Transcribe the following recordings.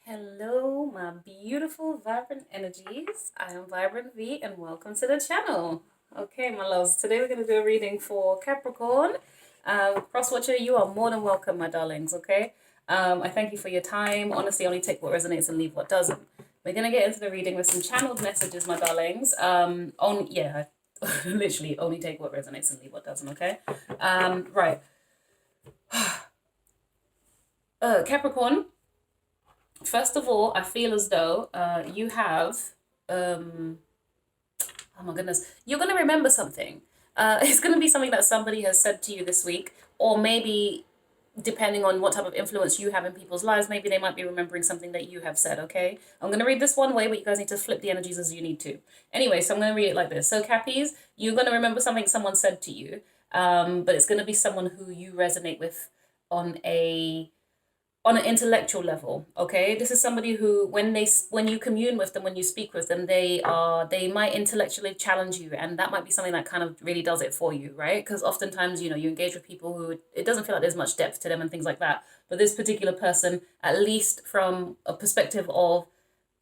Hello, my beautiful, vibrant energies. I am Vibrant V, and welcome to the channel. Okay, my loves, today we're going to do a reading for Capricorn. Cross watcher, you are more than welcome, my darlings, okay? I thank you for your time. Honestly, only take what resonates and leave what doesn't. We're going to get into the reading with some channeled messages, my darlings. Literally, only take what resonates and leave what doesn't, okay? Right. Capricorn. First of all, I feel as though you have, oh my goodness, you're going to remember something. It's going to be something that somebody has said to you this week, or maybe depending on what type of influence you have in people's lives, maybe they might be remembering something that you have said, okay? I'm going to read this one way, but you guys need to flip the energies as you need to. Anyway, so I'm going to read it like this. So, Cappies, you're going to remember something someone said to you, but it's going to be someone who you resonate with on a on an intellectual level. Okay, this is somebody who when you commune with them, when you speak with them, they might intellectually challenge you, and that might be something that kind of really does it for you, right? Because oftentimes, you engage with people who it doesn't feel like there's much depth to them and things like that, but this particular person, at least from a perspective of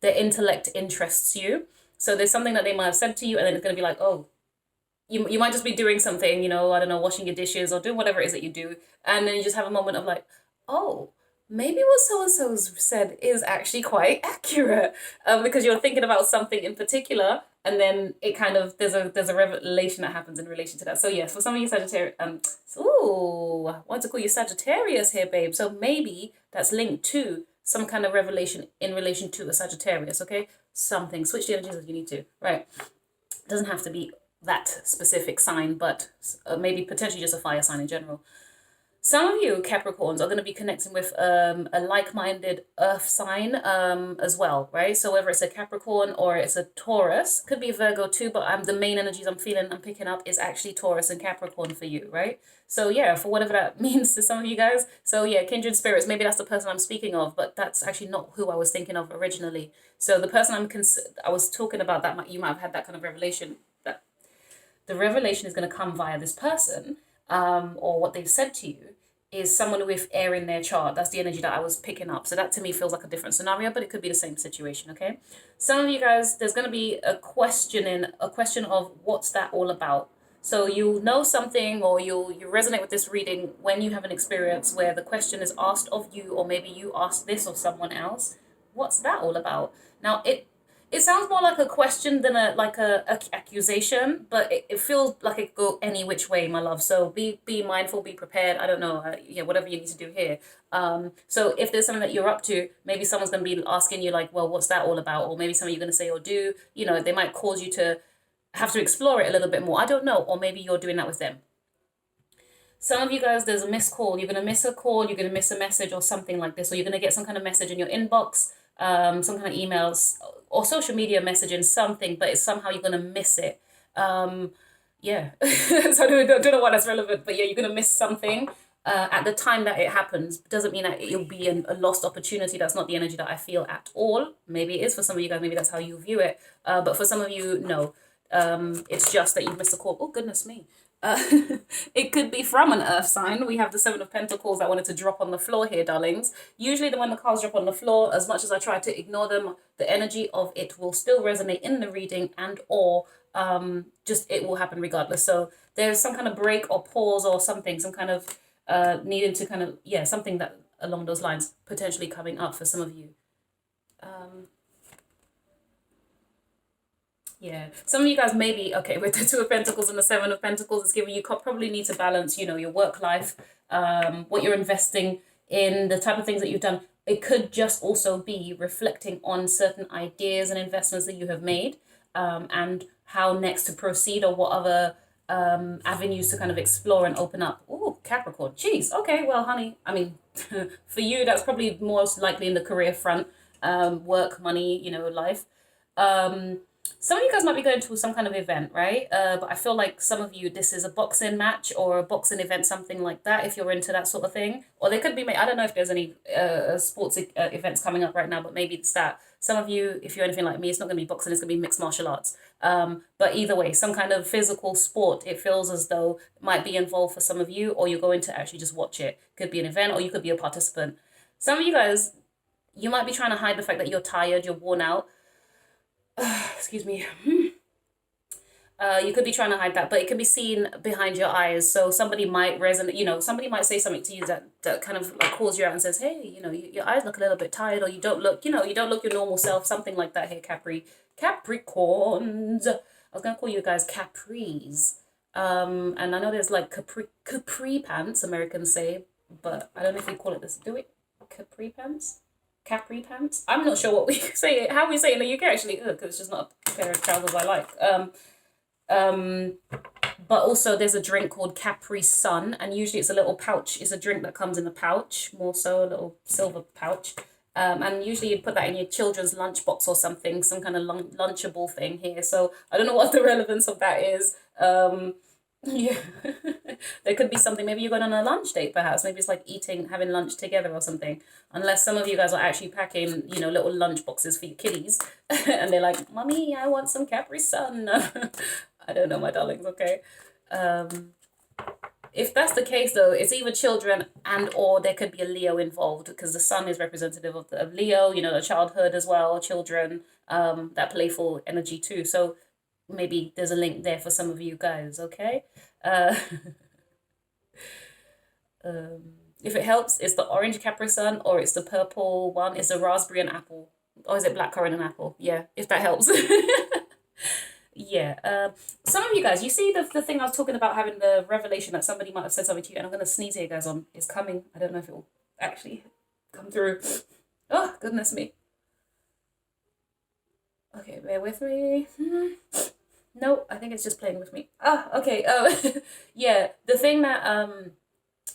their intellect, interests you. So there's something that they might have said to you, and then it's going to be like, oh, you might just be doing something, I don't know, washing your dishes or doing whatever it is that you do, and then you just have a moment of like, oh, maybe what so and so's said is actually quite accurate, because you're thinking about something in particular, and then it kind of there's a revelation that happens in relation to that. So yes, for some of you Sagittarius, ooh, I want to call you Sagittarius here, babe. So maybe that's linked to some kind of revelation in relation to a Sagittarius. Okay, something. Switch the energies as you need to. Right. It doesn't have to be that specific sign, but maybe potentially just a fire sign in general. Some of you Capricorns are going to be connecting with a like-minded earth sign as well, right? So whether it's a Capricorn or it's a Taurus, could be Virgo too, but the main energies I'm picking up is actually Taurus and Capricorn for you, right? So yeah, for whatever that means to some of you guys. So yeah, kindred spirits, maybe that's the person I'm speaking of, but that's actually not who I was thinking of originally. So the person I was talking about, that you might have had that kind of revelation, that the revelation is going to come via this person, or what they've said to you is someone with air in their chart. That's the energy that I was picking up. So that to me feels like a different scenario, but it could be the same situation, okay? Some of you guys, there's going to be a question of what's that all about. So you know something, or you resonate with this reading when you have an experience where the question is asked of you, or maybe you asked this of someone else. What's that all about? Now, it sounds more like a question than a accusation, but it feels like it could go any which way, my love. So be mindful, be prepared. I don't know, yeah, whatever you need to do here. So if there's something that you're up to, maybe someone's going to be asking you like, well, what's that all about? Or maybe something you're going to say or do. They might cause you to have to explore it a little bit more. I don't know, or maybe you're doing that with them. Some of you guys, there's a missed call. You're going to miss a call, you're going to miss a message or something like this, or you're going to get some kind of message in your inbox, some kind of emails or social media messaging, something, but it's somehow you're going to miss it. Yeah. So I don't know why that's relevant, but yeah, you're going to miss something. At the time that it happens, doesn't mean that it'll be a lost opportunity. That's not the energy that I feel at all. Maybe it is for some of you guys. Maybe that's how you view it. But for some of you, no. It's just that you've missed a call. Oh, goodness me. Uh, it could be from an earth sign. We have the Seven of Pentacles that wanted to drop on the floor here, darlings. Usually when the cards drop on the floor, as much as I try to ignore them, the energy of it will still resonate in the reading, and or just it will happen regardless. So there's some kind of break or pause or something, some kind of needing to kind of, yeah, something that along those lines potentially coming up for some of you. Yeah, some of you guys maybe, okay, with the Two of Pentacles and the Seven of Pentacles, it's giving you probably need to balance, your work life, what you're investing in, the type of things that you've done. It could just also be reflecting on certain ideas and investments that you have made, and how next to proceed, or what other avenues to kind of explore and open up. Oh, Capricorn, jeez, okay, well, honey, I mean, for you, that's probably most likely in the career front, work, money, life. Some of you guys might be going to some kind of event, right? But I feel like some of you, this is a boxing match or a boxing event, something like that, if you're into that sort of thing. Or they could be, I don't know if there's any sports events coming up right now, but maybe it's that. Some of you, if you're anything like me, it's not going to be boxing, it's going to be mixed martial arts. But either way, some kind of physical sport, it feels as though it might be involved for some of you, or you're going to actually just watch it. Could be an event, or you could be a participant. Some of you guys, you might be trying to hide the fact that you're tired, you're worn out. Excuse me. You could be trying to hide that, but it can be seen behind your eyes. So somebody might resonate, somebody might say something to you that kind of like calls you out and says, hey, your eyes look a little bit tired, or you don't look, you don't look your normal self, something like that here, Capricorns. I was going to call you guys Capris. And I know there's like capri pants, Americans say, but I don't know if we call it this. Do we? Capri pants? Capri pants? I'm not sure what we say it, how we say it in the UK actually, because it's just not a pair of trousers I like. But also there's a drink called Capri Sun, and usually it's a little pouch. It's a drink that comes in a pouch, more so a little silver pouch. And usually you'd put that in your children's lunchbox or something, some kind of lunchable thing here. So I don't know what the relevance of that is. Yeah, there could be something. Maybe you're going on a lunch date, perhaps. Maybe it's like having lunch together or something. Unless some of you guys are actually packing, little lunch boxes for your kiddies, and they're like, "Mommy, I want some Capri Sun." I don't know, my darlings. Okay. If that's the case, though, it's either children or there could be a Leo involved, because the sun is representative of Leo. The childhood as well, children, that playful energy too. So maybe there's a link there for some of you guys, okay? If it helps, it's the orange Capri Sun, or it's the purple one. It's the raspberry and apple. Or is it blackcurrant and apple? Yeah, if that helps. Yeah. Some of you guys, you see the thing I was talking about, having the revelation that somebody might have said something to you, and I'm going to sneeze here, guys, it's coming. I don't know if it will actually come through. Oh, goodness me. Okay, bear with me. No, I think it's just playing with me. Ah, okay. Yeah, the thing that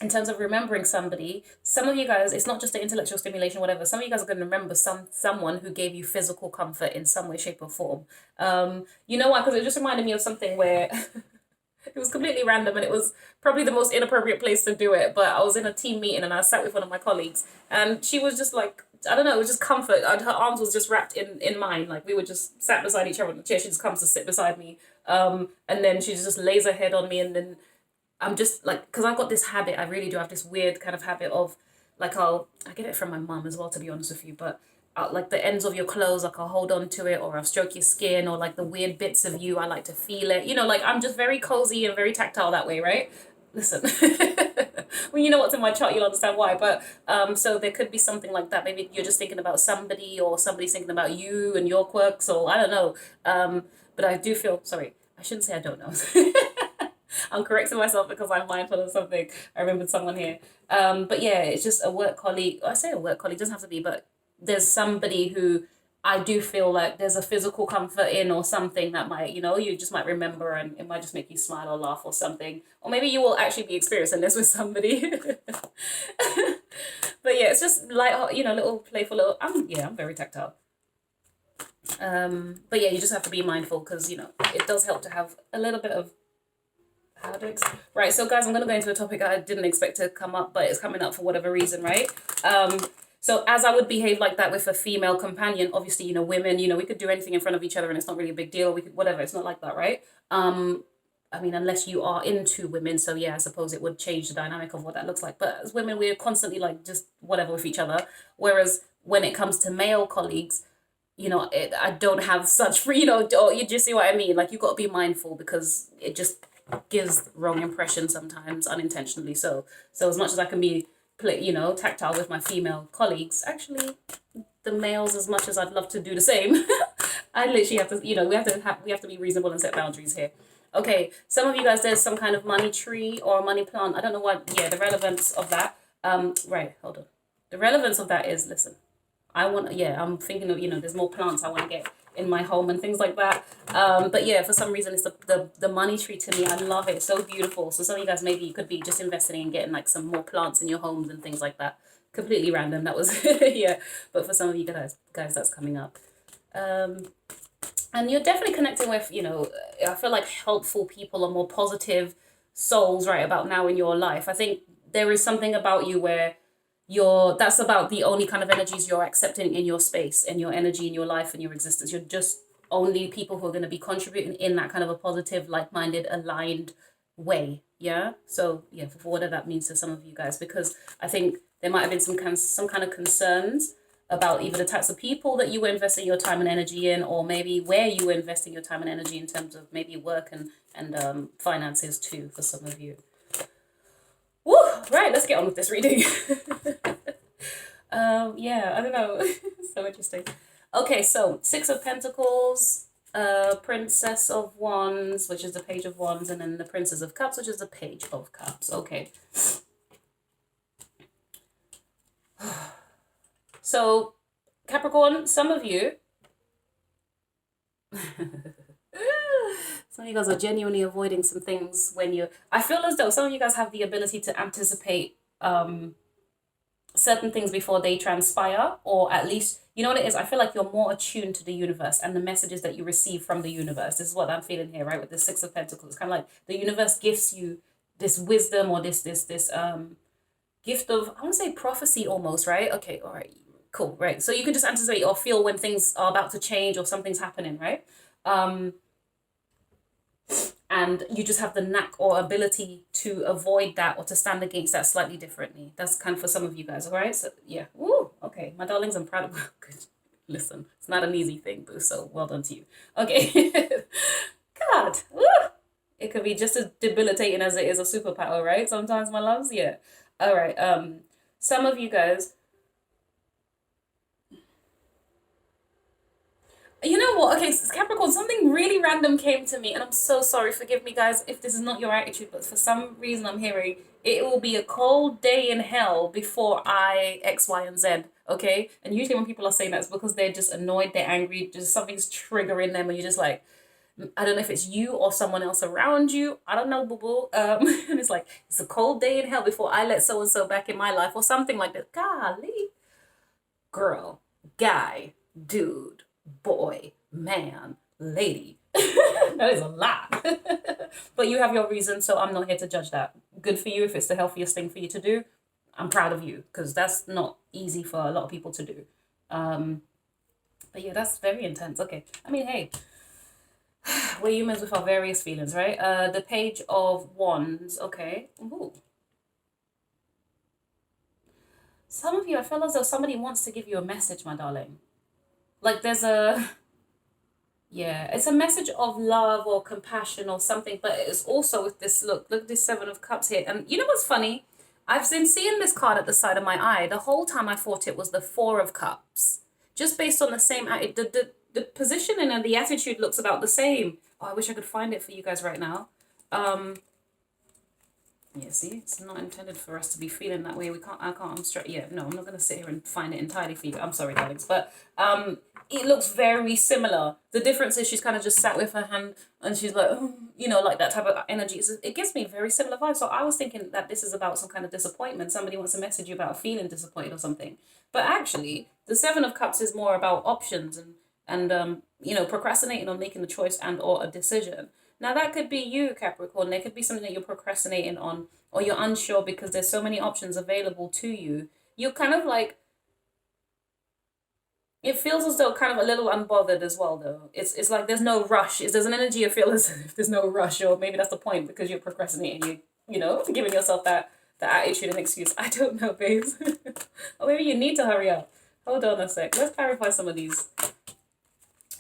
in terms of remembering somebody, some of you guys, it's not just the intellectual stimulation, whatever. Some of you guys are going to remember someone who gave you physical comfort in some way, shape, or form. You know why? Because it just reminded me of something where it was completely random, and it was probably the most inappropriate place to do it. But I was in a team meeting, and I sat with one of my colleagues, and she was just like, I don't know, it was just comfort. Her arms was just wrapped in mine. Like, we were just sat beside each other on the chair. She just comes to sit beside me. And then she just lays her head on me, and then I'm just like, because I've got this habit, I really do have this weird kind of habit of, like, I get it from my mum as well, to be honest with you, but like the ends of your clothes, like I'll hold on to it, or I'll stroke your skin, or like the weird bits of you, I like to feel it. Like I'm just very cozy and very tactile that way, right? Listen, well, you know what's in my chart, you'll understand why. But so there could be something like that. Maybe you're just thinking about somebody, or somebody's thinking about you and your quirks, or I don't know. But I do feel, sorry, I shouldn't say I don't know. I'm correcting myself because I'm mindful of something. I remembered someone here. But yeah, it's just a work colleague. I say a work colleague, doesn't have to be, but there's somebody who I do feel like there's a physical comfort in, or something that might, you just might remember, and it might just make you smile or laugh or something. Or maybe you will actually be experiencing this with somebody. But yeah, it's just light, little playful little, I'm very tactile. But yeah, you just have to be mindful, because, it does help to have a little bit of, right, so guys, I'm going to go into a topic I didn't expect to come up, but it's coming up for whatever reason, right? So as I would behave like that with a female companion, obviously, women, we could do anything in front of each other and it's not really a big deal. We could, whatever, it's not like that, right? I mean, unless you are into women, so yeah, I suppose it would change the dynamic of what that looks like. But as women, we're constantly like just whatever with each other. Whereas when it comes to male colleagues, I don't have such free, or you just see what I mean? Like, you got to be mindful, because it just gives the wrong impression sometimes, unintentionally. So as much as I can be tactile with my female colleagues, actually the males, as much as I'd love to do the same, I literally have to, we have to be reasonable and set boundaries here. Okay, some of you guys, there's some kind of money tree or money plant. I don't know what, the relevance of that. Right, hold on. The relevance of that is, listen, I'm thinking of, there's more plants I want to get in my home and things like that. But yeah, for some reason, it's the money tree to me. I love it. It's so beautiful. So some of you guys, maybe you could be just investing in getting like some more plants in your homes and things like that. Completely random. That was, yeah. But for some of you guys, that's coming up. And you're definitely connecting with, I feel like helpful people or more positive souls right about now in your life. I think there is something about you where that's about the only kind of energies you're accepting in your space and your energy in your life and your existence. You're just only people who are going to be contributing in that kind of a positive, like-minded, aligned way. Yeah. So yeah, for whatever that means to some of you guys, because I think there might have been some kind of concerns about either the types of people that you were investing your time and energy in, or maybe where you were investing your time and energy in terms of maybe work and finances too for some of you. Woo! Right, let's get on with this reading. Yeah, I don't know. So interesting. Okay, so Six of Pentacles, Princess of Wands, which is the Page of Wands, and then the Princess of Cups, which is the Page of Cups. Okay. So, Capricorn, some of you, some of you guys are genuinely avoiding some things when you, I feel as though some of you guys have the ability to anticipate certain things before they transpire, or at least, you know what it is? I feel like you're more attuned to the universe and the messages that you receive from the universe. This is what I'm feeling here, right? With the Six of Pentacles. It's kind of like the universe gifts you this wisdom or this gift of, I want to say prophecy almost, right? Okay, all right, cool, right? So you can just anticipate or feel when things are about to change or something's happening, right? And you just have the knack or ability to avoid that or to stand against that slightly differently. That's kind of for some of you guys, all right? So yeah, woo, okay, my darlings, I'm proud of you. Listen, it's not an easy thing, boo, so well done to you. Okay, God, woo! It could be just as debilitating as it is a superpower, right? Sometimes, my loves, yeah. All right, some of you guys, you know what? Okay, Capricorn, something really random came to me, and I'm so sorry. Forgive me, guys, if this is not your attitude, but for some reason I'm hearing it will be a cold day in hell before I X, Y, and Z. Okay, and usually when people are saying that, it's because they're just annoyed, they're angry, just something's triggering them, and you're just like, I don't know if it's you or someone else around you. I don't know, boo boo. And it's like it's a cold day in hell before I let so and so back in my life, or something like that. Golly, girl, guy, dude, boy, man, lady. That is a lot. But you have your reason, so I'm not here to judge that. Good for you if it's the healthiest thing for you to do. I'm proud of you because that's not easy for a lot of people to do. But yeah, that's very intense. Okay, I mean, hey, we're humans with our various feelings, right? The Page of Wands. Okay. Ooh. Some of you, I feel as though somebody wants to give you a message, my darling. Like there's a, yeah, it's a message of love or compassion or something, but it's also with this, look at this Seven of Cups here. And you know what's funny? I've been seeing this card at the side of my eye. The whole time I thought it was the Four of Cups. Just based on the same, the positioning and the attitude looks about the same. Oh, I wish I could find it for you guys right now. Yeah, see, it's not intended for us to be feeling that way. I'm straight. Yeah, no, I'm not going to sit here and find it entirely for you. I'm sorry, darlings. But it looks very similar. The difference is she's kind of just sat with her hand and she's like, oh, you know, like that type of energy. It gives me very similar vibes. So I was thinking that this is about some kind of disappointment. Somebody wants to message you about feeling disappointed or something. But actually, the Seven of Cups is more about options and you know, procrastinating on making a choice and or a decision. Now, that could be you, Capricorn. There could be something that you're procrastinating on or you're unsure because there's so many options available to you. You're kind of like, it feels as though kind of a little unbothered as well, though. It's like there's no rush. There's an energy you feel as if there's no rush, or maybe that's the point because you're procrastinating. You know, giving yourself that attitude and excuse. I don't know, babes. Or maybe you need to hurry up. Hold on a sec. Let's clarify some of these.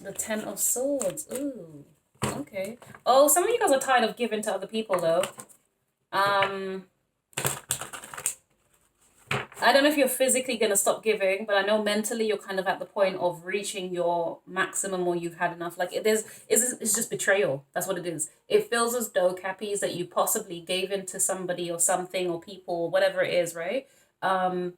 The Ten of Swords. Ooh. Okay. Oh, some of you guys are tired of giving to other people, though. I don't know if you're physically going to stop giving, but I know mentally you're kind of at the point of reaching your maximum or you've had enough. Like, it's just betrayal. That's what it is. It feels as though, Cappies, that you possibly gave in to somebody or something or people or whatever it is, right? And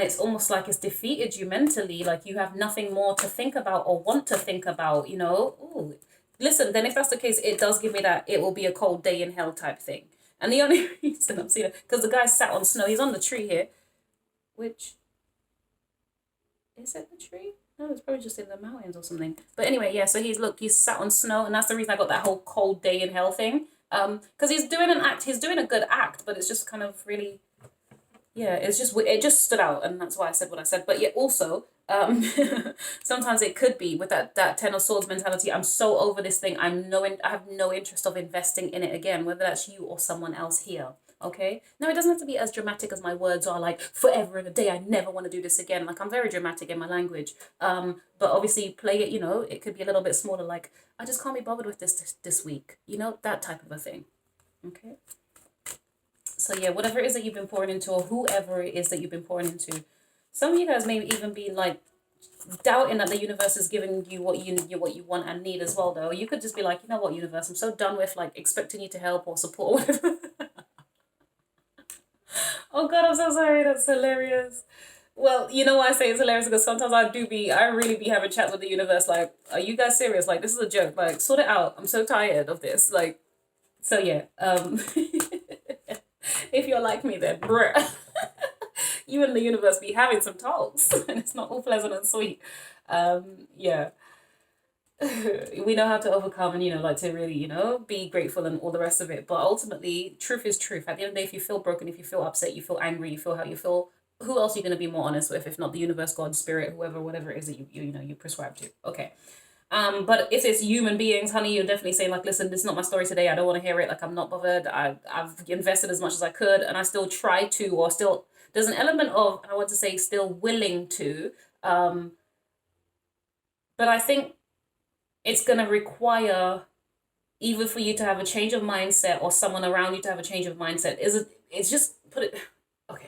it's almost like it's defeated you mentally, like you have nothing more to think about or want to think about, you know. Ooh. Listen, then if that's the case, it does give me that it will be a cold day in hell type thing. And the only reason I'm seeing it, because the guy sat on snow, he's on the tree here, which, is it the tree? No, it's probably just in the mountains or something. But anyway, yeah, so he's sat on snow, and that's the reason I got that whole cold day in hell thing. Because he's doing a good act, but it's just kind of really, yeah, it just stood out, and that's why I said what I said. But yet also, sometimes it could be with that Ten of Swords mentality. I'm so over this thing. I have no interest of investing in it again, whether that's you or someone else here. Okay, now it doesn't have to be as dramatic as my words are, like forever and a day, I never want to do this again. Like I'm very dramatic in my language. But obviously play it, you know, it could be a little bit smaller, like I just can't be bothered with this week, you know, that type of a thing. Okay, so yeah, whatever it is that you've been pouring into, or whoever it is that you've been pouring into, some of you guys may even be like doubting that the universe is giving you what you want and need as well. Though you could just be like, you know what, universe, I'm so done with like expecting you to help or support or whatever. Oh God, I'm so sorry. That's hilarious. Well, you know why I say it's hilarious? Because sometimes I really be having chats with the universe. Like, are you guys serious? Like, this is a joke. Like, sort it out. I'm so tired of this. Like, so yeah. If you're like me, then bruh, you and the universe be having some talks, and it's not all pleasant and sweet. Yeah. We know how to overcome and, you know, like to really, you know, be grateful and all the rest of it. But ultimately, truth is truth. At the end of the day, if you feel broken, if you feel upset, you feel angry, you feel how you feel, who else are you going to be more honest with if not the universe, God, spirit, whoever, whatever it is that you know, you prescribe to. Okay. But if it's human beings, honey, you're definitely saying like, listen, this is not my story today. I don't want to hear it. Like, I'm not bothered. I've invested as much as I could, and I still try to, or still, there's an element of, I want to say, still willing to. But I think it's going to require either for you to have a change of mindset or someone around you to have a change of mindset. It's just put it, okay.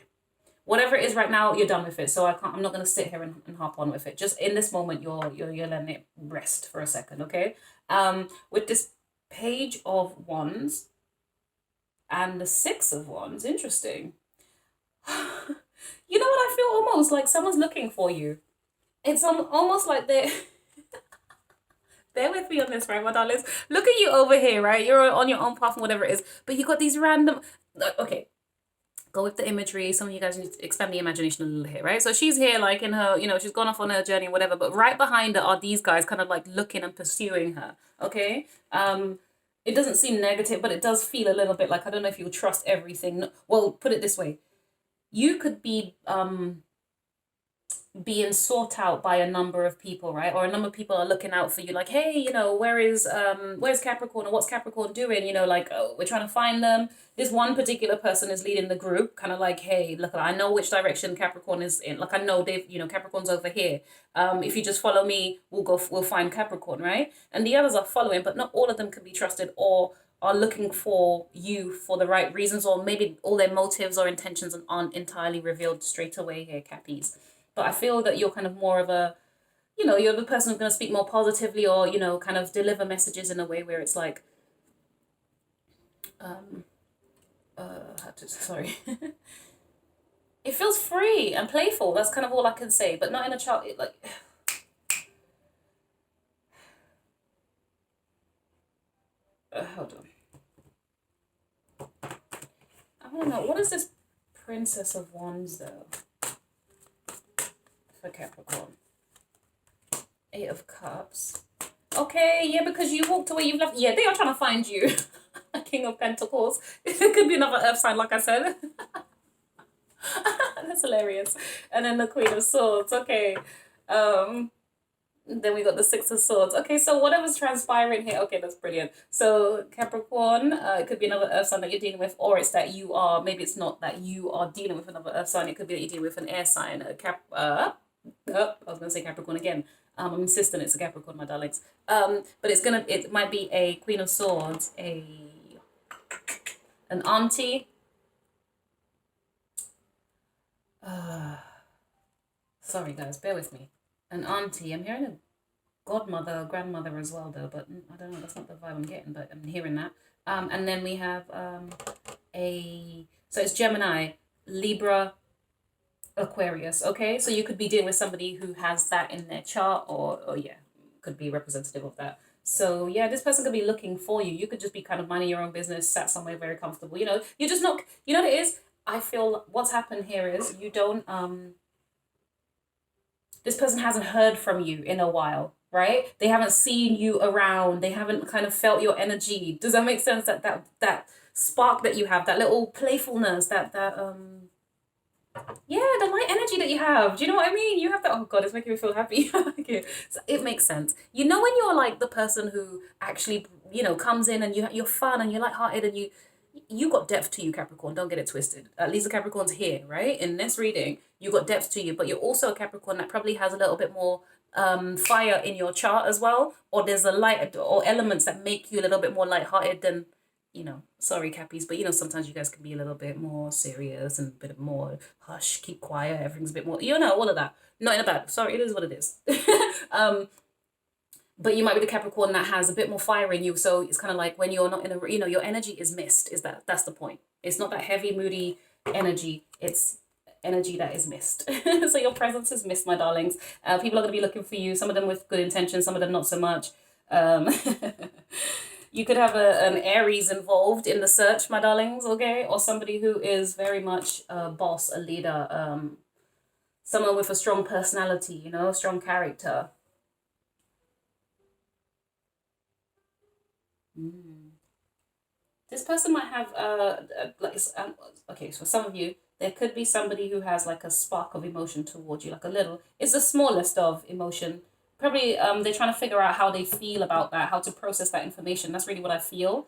Whatever it is right now, you're done with it. So I'm not gonna sit here and hop on with it. Just in this moment, you're letting it rest for a second, okay? With this Page of Wands and the Six of Wands, interesting. You know what, I feel almost like someone's looking for you. It's almost like they're bear with me on this, right, my darlings? Look at you over here, right? You're on your own path and whatever it is, but you got these random, okay, go with the imagery. Some of you guys need to expand the imagination a little here, right? So she's here like in her, you know, she's gone off on her journey or whatever, but right behind her are these guys kind of like looking and pursuing her, okay? It doesn't seem negative, but it does feel a little bit like, I don't know if you'll trust everything. Well, put it this way. You could be being sought out by a number of people, right? Or a number of people are looking out for you, like, hey, you know, where's Capricorn, or what's Capricorn doing? You know, like, oh, we're trying to find them. This one particular person is leading the group, kind of like, hey, look, I know which direction Capricorn is in. Like, I know they've, you know, Capricorn's over here. If you just follow me, we'll find Capricorn, right? And the others are following, but not all of them can be trusted or are looking for you for the right reasons, or maybe all their motives or intentions aren't entirely revealed straight away here, Cappies. But I feel that you're kind of more of a, you know, you're the person who's going to speak more positively, or, you know, kind of deliver messages in a way where it's like, sorry. It feels free and playful. That's kind of all I can say, but not in a child, like, hold on. I want to know, what is this Princess of Wands, though? For Capricorn. Eight of Cups. Okay, yeah, because you walked away, you've left. Yeah, they are trying to find you. King of Pentacles. It could be another earth sign, like I said. That's hilarious. And then the Queen of Swords. Okay. Then we got the Six of Swords. Okay, so whatever's transpiring here, okay, that's brilliant. So Capricorn, it could be another earth sign that you're dealing with, or it's that you are, maybe it's not that you are dealing with another earth sign, it could be that you're dealing with an air sign, I was gonna say Capricorn again. I'm insisting it's a Capricorn, my darlings. But it might be a Queen of Swords, an auntie. Sorry guys, bear with me. An auntie. I'm hearing a godmother, or grandmother as well though, but I don't know, that's not the vibe I'm getting, but I'm hearing that. And then we have so it's Gemini, Libra, Aquarius, okay? So you could be dealing with somebody who has that in their chart, or yeah, could be representative of that. So yeah, this person could be looking for you. You could just be kind of minding your own business, sat somewhere very comfortable. You know, you're just not, you know what it is? I feel what's happened here is you don't, this person hasn't heard from you in a while, right? They haven't seen you around. They haven't kind of felt your energy. Does that make sense? That spark that you have, that little playfulness, yeah, the light energy that you have. Do you know what I mean? You have that. Oh God, it's making me feel happy. Okay. So it makes sense. You know when you're like the person who actually, you know, comes in and you're fun and you're lighthearted and you got depth to you, Capricorn. Don't get it twisted. At least the Capricorn's here, right? In this reading, you got depth to you, but you're also a Capricorn that probably has a little bit more fire in your chart as well. Or there's a light or elements that make you a little bit more lighthearted than, sorry, Cappies, but sometimes you guys can be a little bit more serious and a bit more hush, keep quiet, everything's a bit more, all of that. Not in a bad, sorry, it is what it is. But you might be the Capricorn that has a bit more fire in you. So it's kind of like when you're not in a, your energy is mist. That's the point. It's not that heavy, moody energy. It's energy that is mist. So your presence is mist, my darlings. People are going to be looking for you. Some of them with good intentions, some of them not so much. You could have an Aries involved in the search, my darlings, okay? Or somebody who is very much a boss, a leader, someone with a strong personality, strong character. This person might have okay, so some of you, there could be somebody who has like a spark of emotion towards you, like a little, it's the smallest of emotion. Probably they're trying to figure out how they feel about that, how to process that information. That's really what I feel.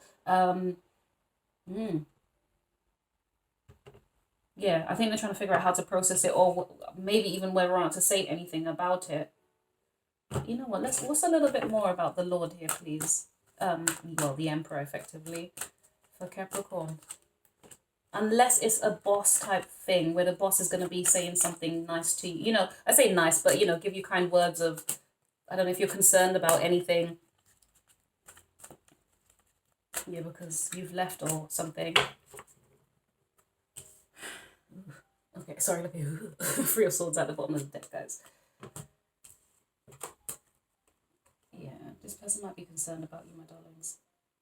Yeah, I think they're trying to figure out how to process it, or maybe even whether or not to say anything about it. You know what, what's a little bit more about the Lord here, please? Well, the Emperor, effectively, for Capricorn. Unless it's a boss type thing where the boss is going to be saying something nice to you. I say nice, but, give you kind words of, I don't know if you're concerned about anything. Yeah, because you've left or something. Okay, sorry, look at 3 of Swords at the bottom of the deck, guys. Yeah, this person might be concerned about you, my darlings.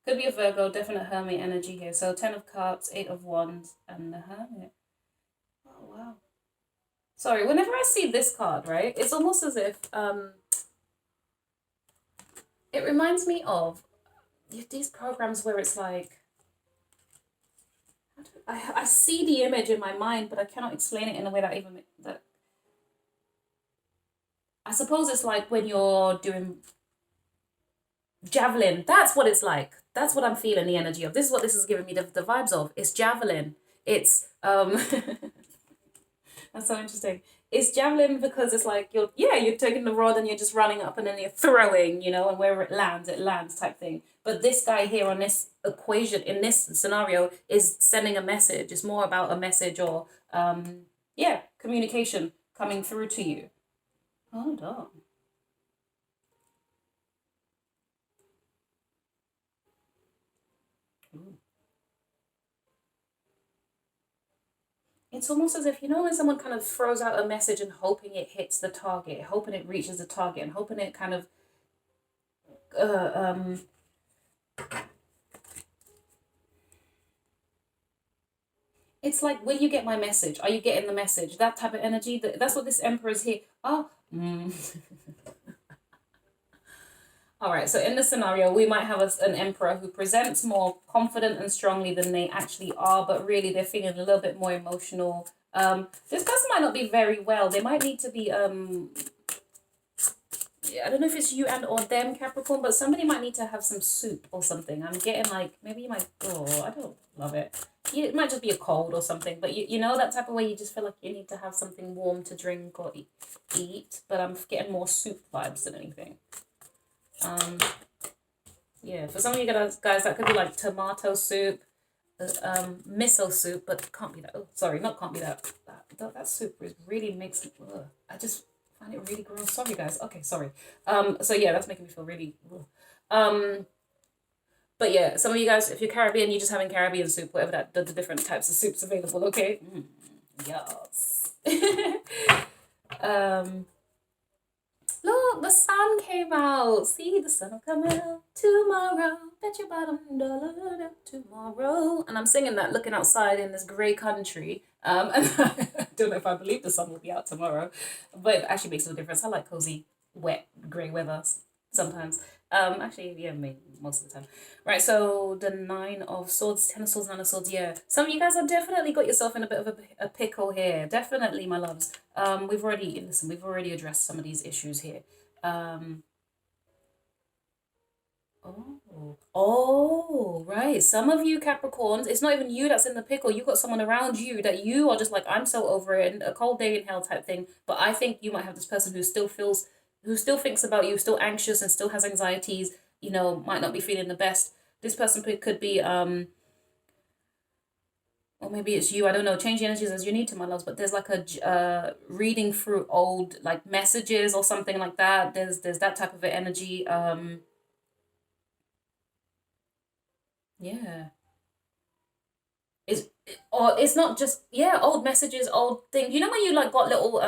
Could be a Virgo, definite Hermit energy here. So 10 of Cups, 8 of Wands, and the Hermit. Oh, wow. Sorry, whenever I see this card, right, it's almost as if it reminds me of these programs where it's like, I see the image in my mind, but I cannot explain it in a way that I suppose it's like when you're doing javelin. That's what it's like. That's what I'm feeling the energy of. This is what this is giving me the vibes of. It's javelin. It's that's so interesting. It's javelin because it's like you're taking the rod and you're just running up and then you're throwing, and wherever it lands type thing. But this guy here on this equation, in this scenario, is sending a message. It's more about a message or communication coming through to you. Hold on. It's almost as if, when someone kind of throws out a message and hoping it hits the target, hoping it reaches the target, and hoping it kind of it's like, will you get my message? Are you getting the message? That type of energy. That's what this Emperor is here. Oh. All right, so in this scenario, we might have an Emperor who presents more confident and strongly than they actually are, but really they're feeling a little bit more emotional. This person might not be very well. They might need to be, I don't know if it's you and or them, Capricorn, but somebody might need to have some soup or something. I'm getting like, maybe you might, I don't love it. It might just be a cold or something, but you know that type of way you just feel like you need to have something warm to drink or eat, but I'm getting more soup vibes than anything. Yeah, for some of you guys, that could be like tomato soup, miso soup, but can't be that. Oh, sorry, not can't be that. That soup is really makes. I just find it really gross. Sorry, guys. Okay, sorry. So yeah, that's making me feel really. But yeah, some of you guys, if you're Caribbean, you're just having Caribbean soup, whatever the different types of soups available. Okay. Yes. Look, the sun came out. See, the sun will come out tomorrow. Bet your bottom dollar tomorrow. And I'm singing that looking outside in this grey country. And I don't know if I believe the sun will be out tomorrow, but it actually makes no difference. I like cozy, wet, grey weather sometimes. Actually, yeah, most of the time. Right, so the 9 of Swords, 10 of Swords, 9 of Swords, yeah. Some of you guys have definitely got yourself in a bit of a pickle here. Definitely, my loves. We've already addressed some of these issues here. Oh, right. Some of you Capricorns, it's not even you that's in the pickle. You've got someone around you that you are just like, I'm so over it, and a cold day in hell type thing. But I think you might have this person who still thinks about you, still anxious and still has anxieties, might not be feeling the best. This person could be, or maybe it's you, I don't know, change the energies as you need to, my loves, but there's like reading through old like messages or something like that. There's that type of energy. Yeah. It's or it's not just, yeah, old messages, old thing. You know when you like got little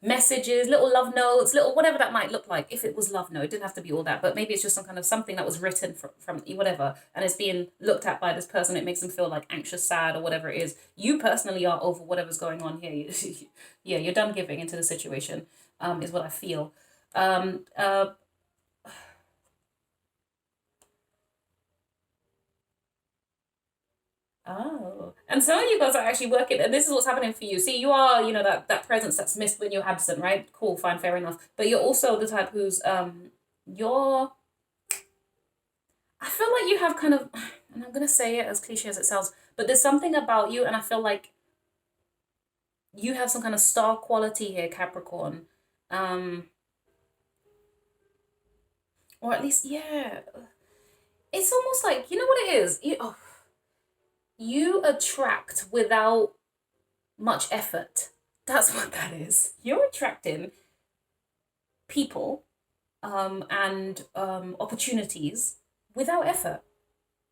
messages, little love notes, little whatever that might look like. If it was love note, it didn't have to be all that, but maybe it's just some kind of something that was written from whatever, and it's being looked at by this person. It makes them feel like anxious, sad, or whatever it is. You personally are over whatever's going on here. Yeah, you're done giving into the situation. Is what I feel. Um, uh, Oh, and some of you guys are actually working, and this is what's happening for you. See, you are, that presence that's missed when you're absent, right? Cool, fine, fair enough. But you're also the type who's, you're, I feel like you have kind of, and I'm gonna say it as cliche as it sounds, but there's something about you, and I feel like you have some kind of star quality here, Capricorn. Um, or at least, yeah, it's almost like, you know what it is? You attract without much effort. That's what that is. You're attracting people and opportunities without effort.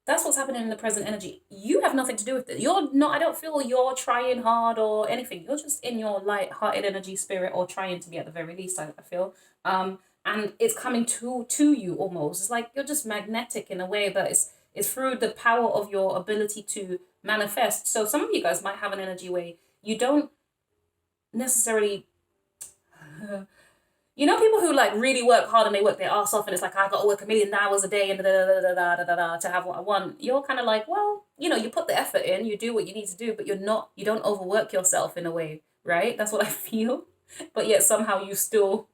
That's what's happening in the present energy. You have nothing to do with it. You're not, I don't feel you're trying hard or anything. You're just in your light-hearted energy spirit, or trying to be at the very least, I feel. And it's coming to you almost. It's like you're just magnetic in a way, but it's through the power of your ability to manifest. So some of you guys might have an energy where you don't necessarily people who like really work hard and they work their ass off, and it's like, I got to work 1 million hours a day and da da da da da da da to have what I want. You're kind of like, well, you put the effort in, you do what you need to do, but you don't overwork yourself in a way, right? That's what I feel. But yet somehow you still,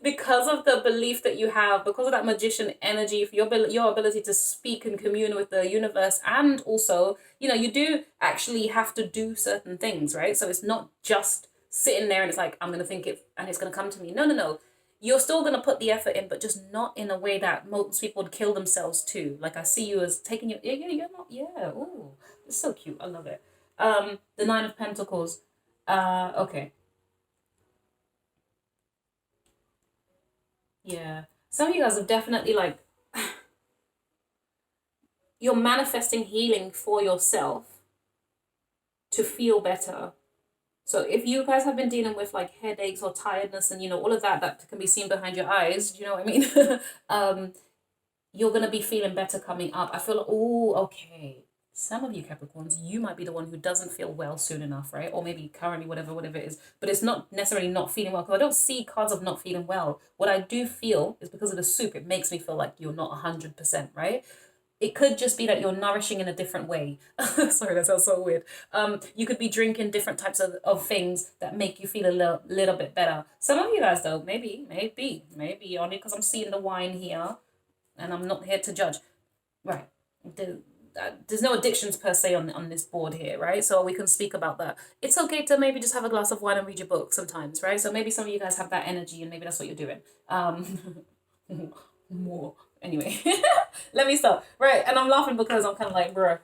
because of the belief that you have, because of that magician energy, for your ability to speak and commune with the universe, and also, you do actually have to do certain things, right? So it's not just sitting there and it's like, I'm gonna think it and it's gonna come to me. No, no, no. You're still gonna put the effort in, but just not in a way that most people would kill themselves too. Like I see you as taking your, yeah, you're not, yeah. Ooh, it's so cute. I love it. The Nine of Pentacles. Okay. Yeah. Some of you guys have definitely like, you're manifesting healing for yourself to feel better. So if you guys have been dealing with like headaches or tiredness and all of that can be seen behind your eyes, do you know what I mean? um, you're gonna be feeling better coming up. I feel like, oh, okay. Some of you Capricorns, you might be the one who doesn't feel well soon enough, right? Or maybe currently, whatever it is. But it's not necessarily not feeling well, because I don't see cards of not feeling well. What I do feel is because of the soup, it makes me feel like you're not 100%, right? It could just be that you're nourishing in a different way. Sorry, that sounds so weird. You could be drinking different types of things that make you feel a little bit better. Some of you guys, though, maybe only because I'm seeing the wine here, and I'm not here to judge. Right. There's no addictions per se on this board here, right? So we can speak about that. It's okay to maybe just have a glass of wine and read your book sometimes, right? So maybe some of you guys have that energy, and maybe that's what you're doing. More. Anyway, let me stop. Right, and I'm laughing because I'm kind of like, bruh,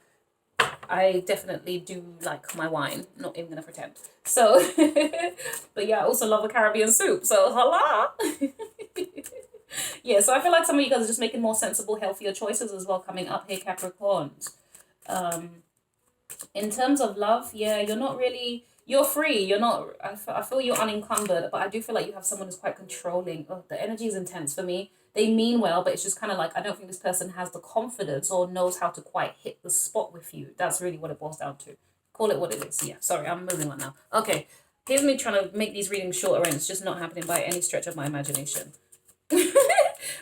I definitely do like my wine. Not even gonna pretend. So, but yeah, I also love a Caribbean soup. So, hola. Yeah, so I feel like some of you guys are just making more sensible, healthier choices as well coming up here, Capricorns. Um, in terms of love, yeah, you're not really, you're free. You're not, I feel you're unencumbered, but I do feel like you have someone who's quite controlling. Oh, the energy is intense for me. They mean well, but it's just kind of like, I don't think this person has the confidence or knows how to quite hit the spot with you. That's really what it boils down to. Call it what it is. Yeah, sorry, I'm moving on now. Okay, here's me trying to make these readings shorter, and it's just not happening by any stretch of my imagination.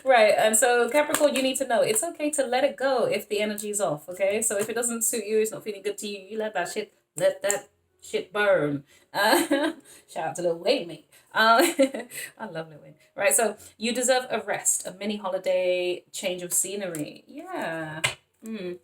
Right, and so Capricorn, you need to know it's okay to let it go if the energy is off, okay? So if it doesn't suit you, it's not feeling good to you, you let that shit burn. Shout out to Lil Wayne, mate. I love Lil Wayne. Right, so you deserve a rest, a mini holiday, change of scenery. Yeah. Mm.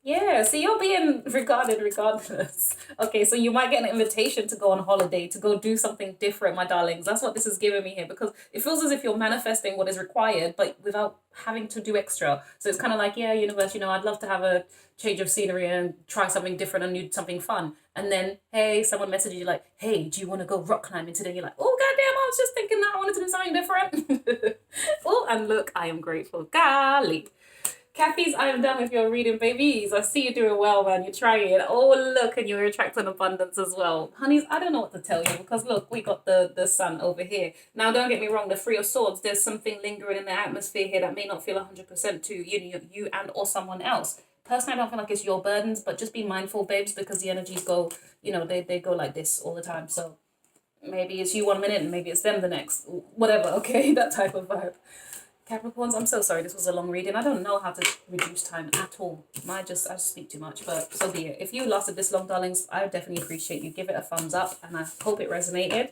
Yeah, so you're being regarded regardless. Okay, so you might get an invitation to go on holiday, to go do something different, my darlings. That's what this is giving me here, because it feels as if you're manifesting what is required, but without having to do extra. So it's kind of like, yeah, universe, I'd love to have a change of scenery and try something different and do something fun. And then, hey, someone messages you like, hey, do you want to go rock climbing today? You're like, oh, goddamn, I was just thinking that I wanted to do something different. Oh, and look, I am grateful. Golly. Kathy's, I am done with your reading, babies. I see you doing well, man. You're trying. Oh, look, and you're attracting abundance as well. Honeys, I don't know what to tell you, because look, we got the sun over here. Now, don't get me wrong, the Three of Swords, there's something lingering in the atmosphere here that may not feel 100% to you and or someone else. Personally, I don't feel like it's your burdens, but just be mindful, babes, because the energies go, they go like this all the time. So maybe it's you 1 minute and maybe it's them the next. Whatever, okay? That type of vibe. Capricorns, I'm so sorry this was a long reading. I don't know how to reduce time at all. I just speak too much, but so be it. If you lasted this long, darlings, I would definitely appreciate you. Give it a thumbs up, and I hope it resonated.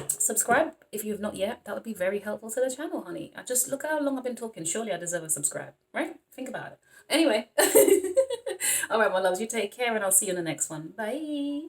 Subscribe if you have not yet. That would be very helpful to the channel, honey. I just look how long I've been talking. Surely I deserve a subscribe, right? Think about it. Anyway. All right, my loves, you take care, and I'll see you in the next one. Bye.